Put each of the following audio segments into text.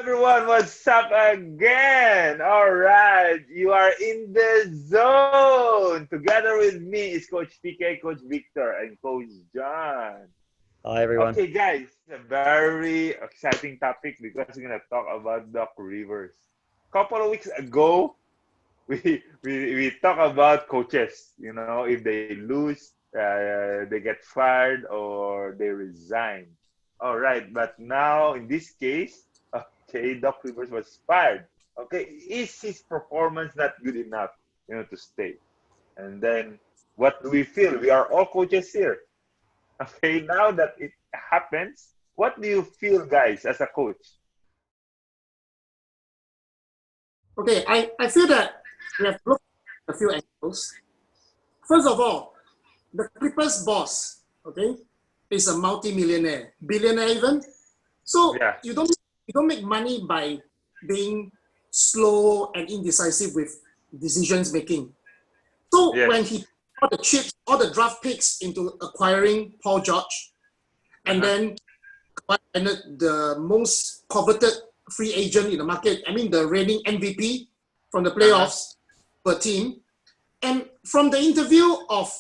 everyone, what's up again? All right, you are in the zone. Together with me is Coach PK, Coach Victor, and Coach John. Hi everyone. Okay, guys, a very exciting topic because we're gonna talk about Doc Rivers. Couple of weeks ago, we talk about coaches. You know, if they lose, they get fired or they resign. All right, but now in this case, okay, Doc Rivers was fired. Okay, is his performance not good enough, to stay? And then what do we feel? We are all coaches here. Okay, now that it happens, what do you feel, guys, as a coach? Okay, I feel that we have looked at a few angles. First of all, the Clippers boss, okay, is a multi-millionaire, billionaire even. So Yeah. you don't make money by being slow and indecisive with decisions making. So when Yes. he all the chips, all the draft picks into acquiring Paul George, and Uh-huh. then the most coveted free agent in the market. I mean, the reigning MVP from the Uh-huh. playoffs per team. And from the interview of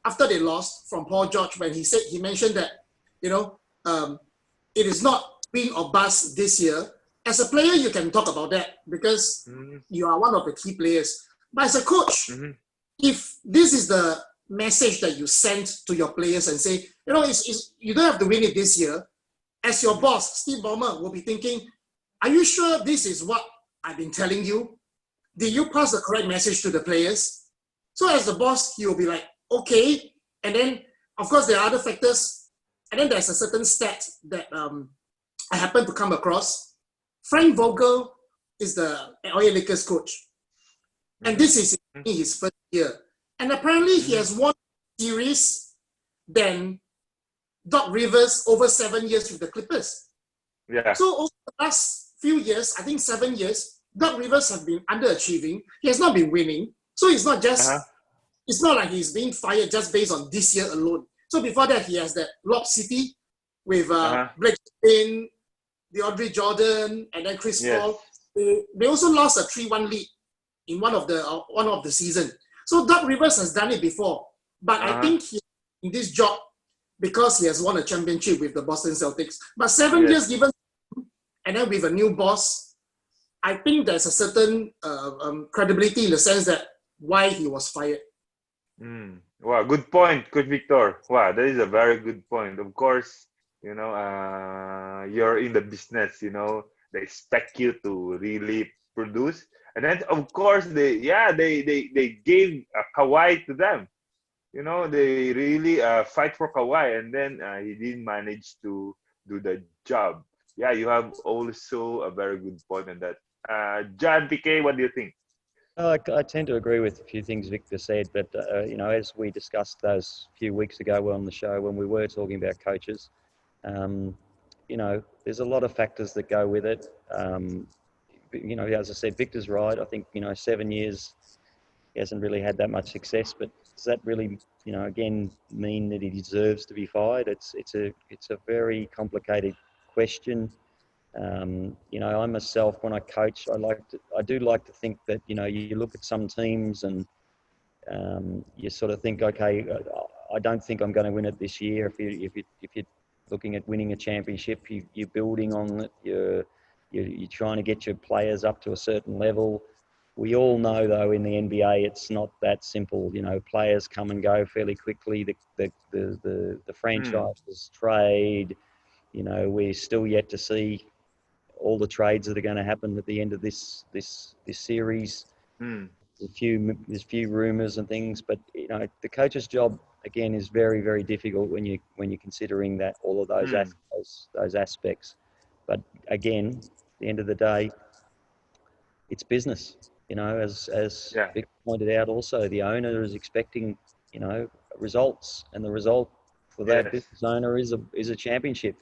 after they lost from Paul George, when he mentioned that you know um, it is not win or bust this year. As a player, you can talk about that because Mm-hmm. you are one of the key players. But as a coach, Mm-hmm. if this is the message that you send to your players and say, you don't have to win it this year, as your Mm-hmm. boss, Steve Ballmer, will be thinking, are you sure this is what I've been telling you? Did you pass the correct message to the players? So as the boss, he will be like, okay. And then, of course, there are other factors. And then there's a certain stat that I happen to come across. Frank Vogel is the LA Lakers coach. And Mm-hmm. this is in his first year. And apparently he Mm-hmm. has won series than Doc Rivers over 7 years with the Clippers. Yeah. So over the last few years, I think 7 years, Doc Rivers have been underachieving. He has not been winning. So Uh-huh. it's not like he's being fired just based on this year alone. So before that, he has that Lob City with Uh-huh. Blake Griffin, DeAndre Jordan, and then Chris Yes. Paul. They also lost a 3-1 lead in one of the season. So Doc Rivers has done it before, but I Uh-huh. think he in this job because he has won a championship with the Boston Celtics. But 7 years Yes. given, and then with a new boss, I think there's a certain credibility in the sense that why he was fired. Wow, good point, Coach Victor. Wow, that is a very good point. Of course, you're in the business, they expect you to really produce. And then, of course, they gave Kawhi to them. They really fight for Kawhi, and then he didn't manage to do the job. Yeah, you have also a very good point on that. John PK, what do you think? I tend to agree with a few things Victor said, but as we discussed those few weeks ago on the show when we were talking about coaches, um, there's a lot of factors that go with it. As I said, Victor's right. I think 7 years he hasn't really had that much success, but does that really, again, mean that he deserves to be fired? It's a very complicated question. I myself, when I coach, I do like to think that, you look at some teams and you sort of think, okay, I don't think I'm going to win it this year. If you're looking at winning a championship, you're building on it. You're trying to get your players up to a certain level. We all know, though, in the NBA, it's not that simple. Players come and go fairly quickly. The Hmm. franchises trade. We're still yet to see all the trades that are going to happen at the end of this series. Hmm. There's few rumours and things, but the coach's job again is very, very difficult when you're considering that all of Hmm. those aspects. But again, at the end of the day, it's business. As Yeah. Vic pointed out, also the owner is expecting results, and the result for that Yes. business owner is a championship.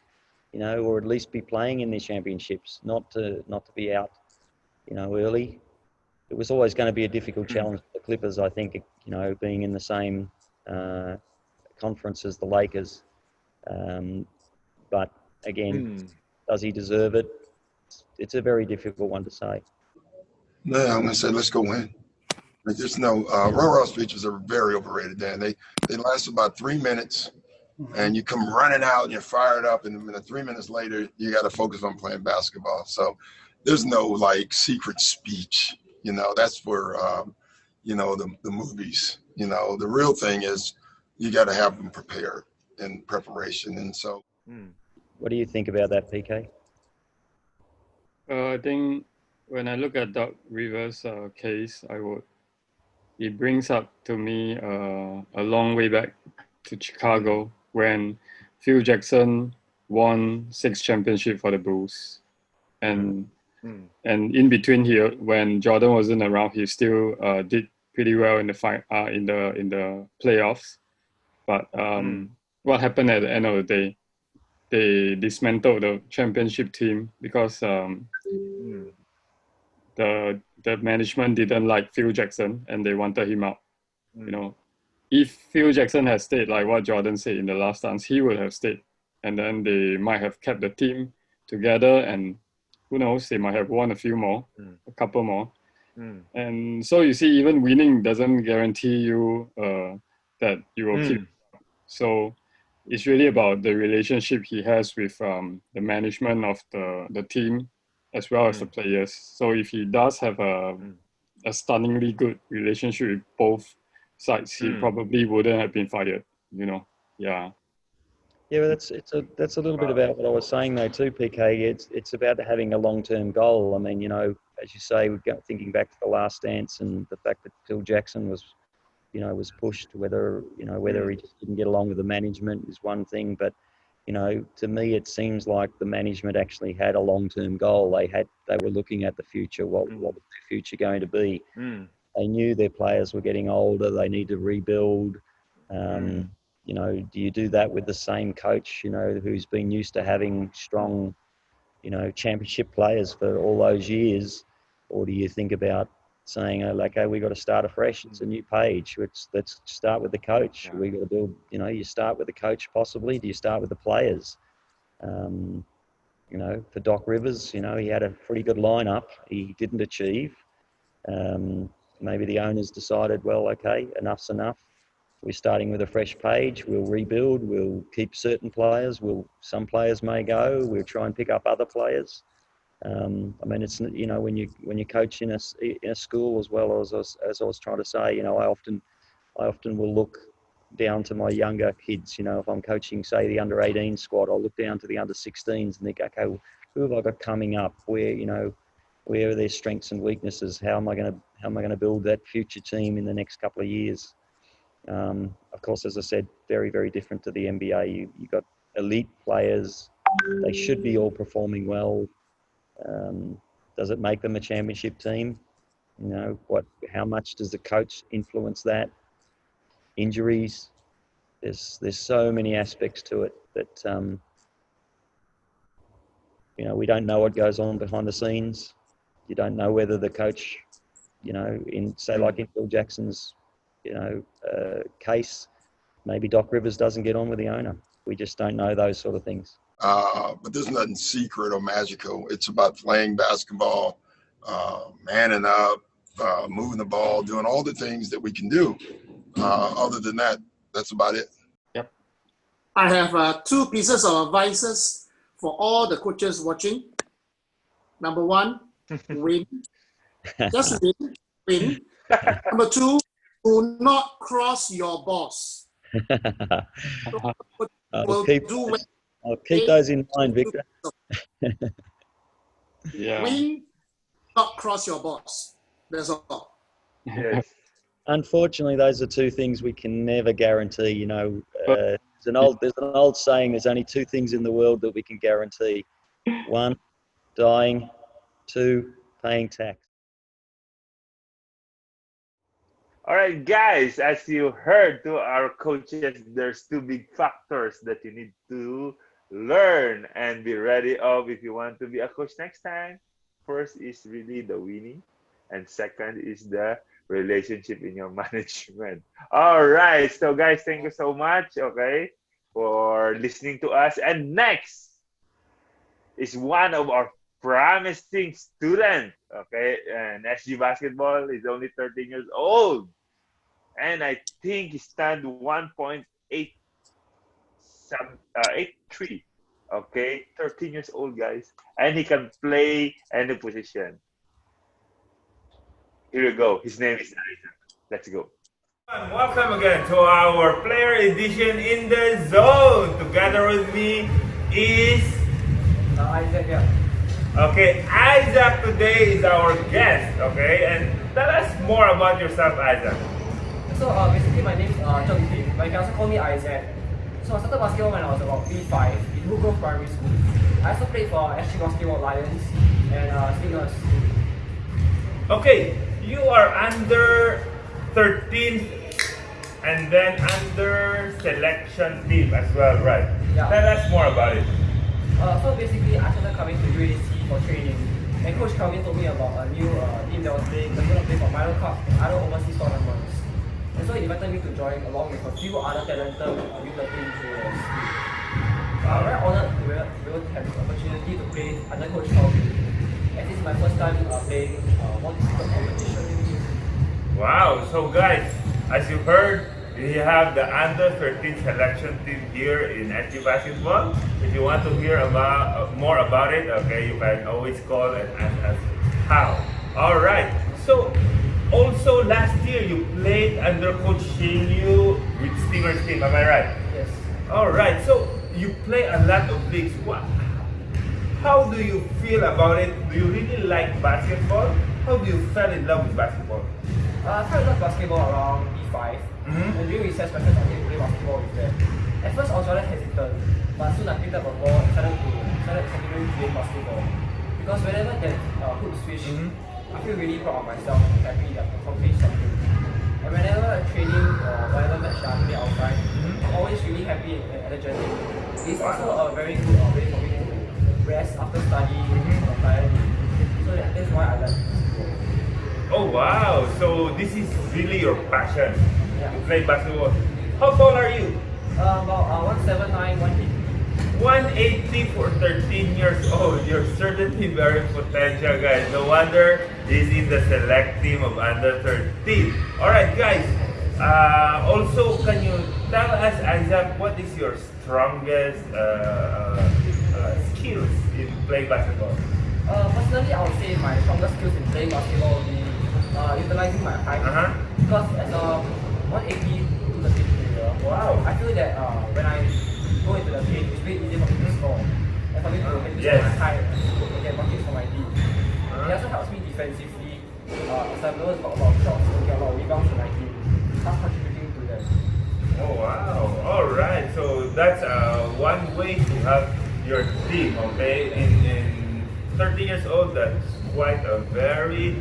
Or at least be playing in these championships, not to be out, early. It was always going to be a difficult Hmm. challenge for the Clippers, I think, being in the same uh, conference as the Lakers. Um, but again, Hmm. does he deserve it? it's a very difficult one to say. No, I'm gonna say let's go win. Like there's no rah-rah speeches are very overrated, Dan. They last about 3 minutes, and you come running out and you're fired up, and then 3 minutes later you got to focus on playing basketball. So there's no like secret speech. You know, that's for you know, the movies. You know, the real thing is you got to have them prepared in preparation. And so, what do you think about that, PK? I think when I look at Doc Rivers' case, it brings up to me a long way back to Chicago when Phil Jackson won 6 championships for the Bulls, and in between here, when Jordan wasn't around, he still did pretty well in the playoffs. But what happened at the end of the day? They dismantled the championship team because the management didn't like Phil Jackson and they wanted him out. You know, if Phil Jackson had stayed, like what Jordan said in the last dance, he would have stayed, and then they might have kept the team together, and who knows, they might have won a couple more. And so you see, even winning doesn't guarantee you that you will keep. So it's really about the relationship he has with the management of the team as well as the players. So if he does have a stunningly good relationship with both sides, he probably wouldn't have been fired, you know. Yeah. Yeah, well, that's a little bit about what I was saying though too, PK. It's about having a long-term goal. I mean, you know, as you say, we're thinking back to the Last Dance and the fact that Phil Jackson was pushed. Whether he just didn't get along with the management is one thing, but you know, to me, it seems like the management actually had a long-term goal. They were looking at the future. What was the future going to be? They knew their players were getting older. They need to rebuild. You know, do you do that with the same coach, you know, who's been used to having strong, you know, championship players for all those years? Or do you think about saying, okay, we got to start afresh. It's a new page. Let's start with the coach. We got to build, you know, you start with the coach possibly. Do you start with the players? You know, for Doc Rivers, you know, he had a pretty good lineup. He didn't achieve. Maybe the owners decided, well, okay, enough's enough. We're starting with a fresh page. We'll rebuild. We'll keep certain players. Some players may go. We'll try and pick up other players. I mean, it's, you know, when you coach in a school as well, as I was trying to say, you know, I often will look down to my younger kids. You know, if I'm coaching, say, the under 18 squad, I'll look down to the under 16s and think, okay, well, who have I got coming up? Where are their strengths and weaknesses? How am I going to build that future team in the next couple of years? Of course, as I said, very, very different to the NBA. You got elite players. They should be all performing well. Does it make them a championship team? You know, how much does the coach influence that? Injuries. There's so many aspects to it that, you know, we don't know what goes on behind the scenes. You don't know whether the coach, you know, like in Phil Jackson's, you know, case, maybe Doc Rivers doesn't get on with the owner. We just don't know those sort of things. But there's nothing secret or magical. It's about playing basketball, manning up, moving the ball, doing all the things that we can do. Other than that, that's about it. Yep. I have 2 pieces of advices for all the coaches watching. Number 1, win. Just win. Number 2, do not cross your boss. I'll keep those in mind, Victor. Yeah. Win, not cross your boss. That's all. Yes. Unfortunately, those are 2 things we can never guarantee. You know, there's an old saying: there's only 2 things in the world that we can guarantee: 1, dying; 2, paying tax. All right, guys, as you heard to our coaches, there's 2 big factors that you need to learn and be ready of if you want to be a coach next time. First is really the winning, and second is the relationship in your management. All right, so guys, thank you so much, okay, for listening to us. And next is one of our promising student, okay, and SG basketball is only 13 years old, and I think he stand 1.83, okay, 13 years old, guys, and he can play any position. Here we go. His name is Isaac. Let's go. Welcome again to our player edition in the zone. Together with me is Issac Yeap. Okay, Isaac today is our guest, okay? And tell us more about yourself, Isaac. So basically my name is Derick, but you can also call me Isaac. So I started basketball when I was about P5 in Woodgrove Primary School. I also played for SG Basketball Lions and Stingers. Okay, you are under 13 and then under selection team as well, right? Yeah. Tell us more about it. So basically I started coming to UAC for training. And Coach Calvin told me about a new team that was going to play for Milo Cup and other overseas tournaments. And so he invited me to join along with a few other talented U13 players. I'm very honored to be able to have this opportunity to play under Coach Calvin. And this is my first time playing one difficult competition. Wow, so guys, as you heard, we have the under 13 selection team here in SG Basketball. If you want to hear about more about it, okay, you can always call and ask us how. Alright, so also last year you played under Coach Liu with Stingers team, am I right? Yes. Alright, so you play a lot of leagues. How do you feel about it? Do you really like basketball? How do you fall in love with basketball? I fell in love with basketball around P5. And during recess, my friends asked me to play basketball with them. At first, I was rather hesitant, but soon I picked up a ball and started continuing playing basketball. Because whenever that hoop switch, I feel really proud of myself, happy that I accomplished something. And whenever training or whatever match that I play outside, I'm always really happy and energetic. It's also a very good way for me to rest after studying or tired. So that's why I like basketball. Oh wow, so this is really your passion. Yeah. To play basketball. How tall are you? About 179, 180. 180 for 13 years old. You're certainly very potential, guys. No wonder he's in the select team of under 13. Alright, guys. Also, can you tell us, Isaac, what is your strongest skills in playing basketball? Personally, I would say my strongest skills in playing basketball would be utilizing my height. Because as a 180 to the pitch player, Wow. I feel that when I go into the paint, it's very easy for me to score. And for me to make use Yes. of my height to get buckets for my team. It also helps me defensively, as I'm able to got a lot of shots and get a lot of rebounds for my team. That's contributing to them. Oh wow! All right, so that's one way to have your team. Okay, in 30 years old, that's quite a very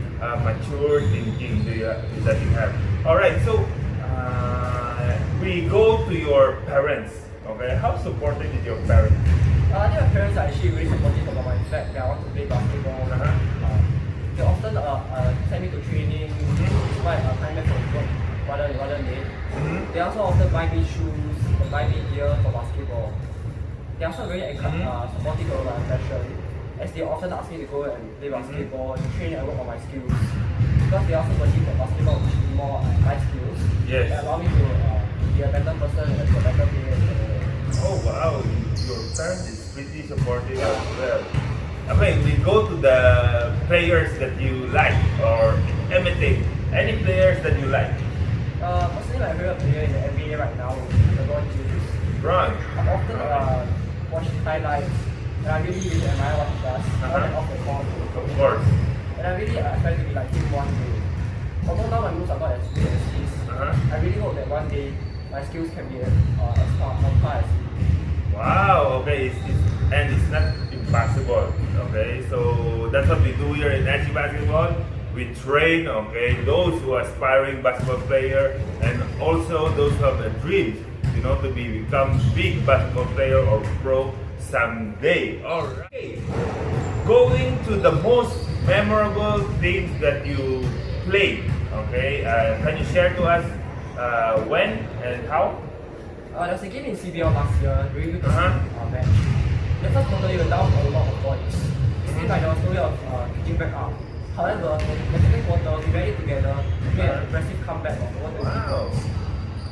mature thinking that you have. All right, so we go to your parents. Okay, how supportive is your parents? I think my parents are actually really supportive about my fact that I want to play basketball. They often send me to training despite time back from work rather late. They also often buy me shoes and buy me gear for basketball. They are also very supportive of my passion, as they often ask me to go and play basketball, and train and work on my skills. Because they also believe that basketball will teach me more life skills Yes. and allow me to be a better person and a better player. Oh wow, your parents is pretty supportive as well. Okay, we go to the players that you like or imitate. Any players that you like? Personally, my favorite player in the NBA right now is LeBron James. Ron. I often watch highlights and I really admire what he does on and off the court. Of course. And I really aspire to be like him one day. Although now my moves are not as good as his, I really hope that one day my skills can be as par as his. Wow, okay, and it's not impossible, okay? So that's what we do here in SG Basketball. We train, okay, those who are aspiring basketball player and also those who have a dream, you know, to become big basketball player or pro someday. Alright. Going to the most memorable things that you played, okay? Can you share to us when and how? There was a game in CBL last year during the match. The first quarter we were down a lot of points. We seemed like there was no way of catching back up. However, in the second quarter, we rallied together to make an impressive comeback of over 20 points.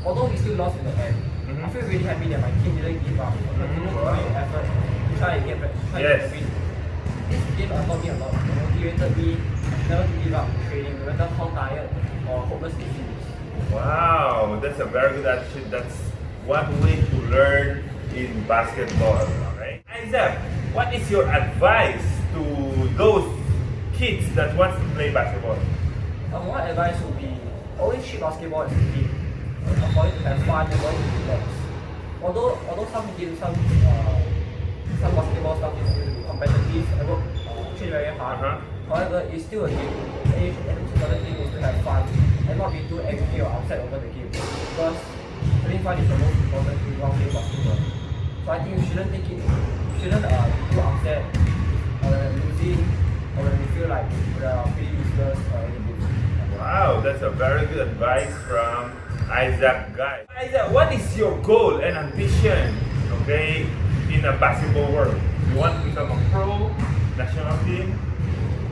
Although we still lost in the end, I feel really happy that my team didn't give up and continued to make effort to try and get back, to win. This game taught me a lot, motivated me never to give up training, no matter how tired or hopeless it feels. Wow, that's a very good attitude. That's one way to learn in basketball. Okay, Isaac, what is your advice to those kids that want to play basketball? My advice would be always treat basketball as a team, for it to have fun and for it to relax. Although some games, some basketball stuff is competitive and work train very hard. However, it's still a game, and the important thing is to have fun and not be too angry or upset over the game. Because having fun is the most important thing while playing basketball. So I think you shouldn't be too upset when we're losing or when we feel like we're pretty useless or anything. Wow, that's a very good advice from Isaac, guys. Isaac, what is your goal and ambition, okay, in a basketball world? You want to become a pro, national team?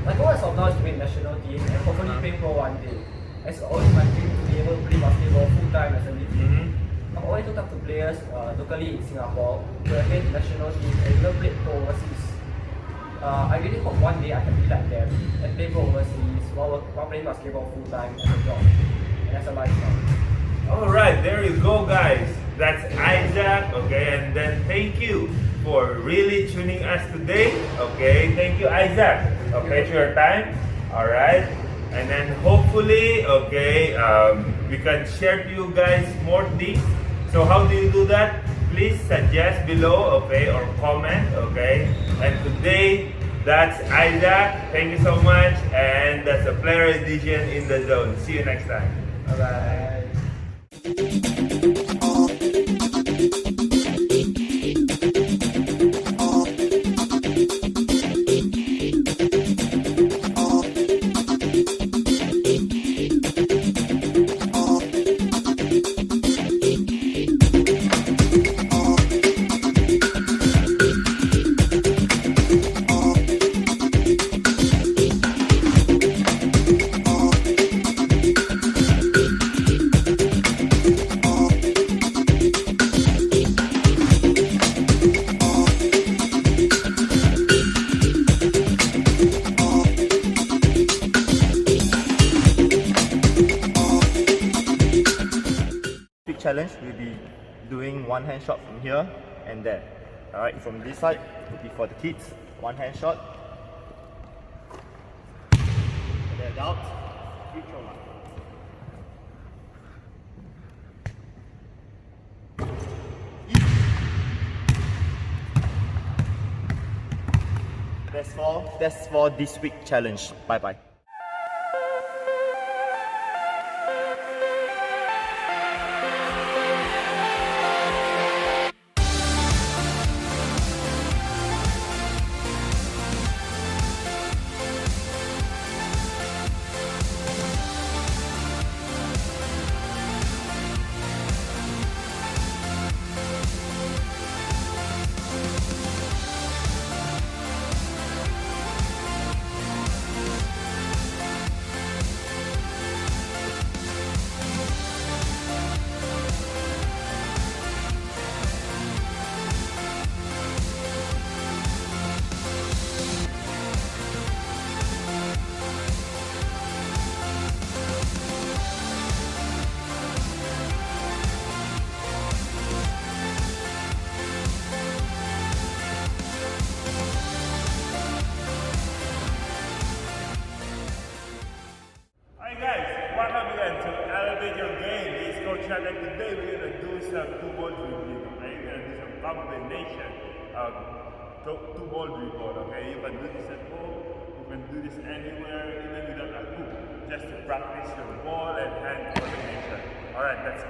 My goal as of now is to make national team and hopefully play pro one day. It's always my dream to be able to play basketball full time as a living. I've always looked up to players locally in Singapore who have made the national team and even played pro overseas. I really hope one day I can be like them and play pro overseas while playing basketball full time as a job and as a lifestyle. Alright, there you go, guys. That's Isaac, okay, and then thank you for really tuning us today, okay. Thank you, Isaac, okay, for your time. Alright, and then hopefully, okay, we can share to you guys more things. So how do you do that? Please suggest below, okay, or comment, okay. And today, that's Isaac. Thank you so much, and that's a player edition in the zone. See you next time. Bye bye. Challenge, we'll be doing one hand shot from here and there. Alright, from this side will be for the kids. One hand shot. And then out. Free throw line. That's for this week challenge. Bye bye. Coach Nat, and today we're going to do some two-ball dribbling, okay? We're going to do some combination of two-ball dribble, okay? You can do this at home, you can do this anywhere, even without a hoop, just to practice your ball and hand coordination. Alright, let's go.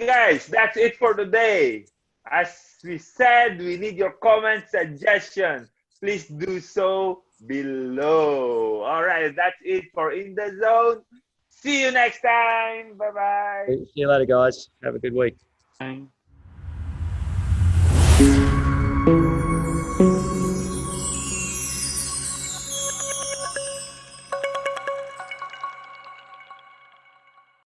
right, guys, that's it for today. As we said, we need your comments, suggestions. Please do so below. All right, that's it for In the Zone. See you next time. Bye-bye. See you later, guys. Have a good week. Bye.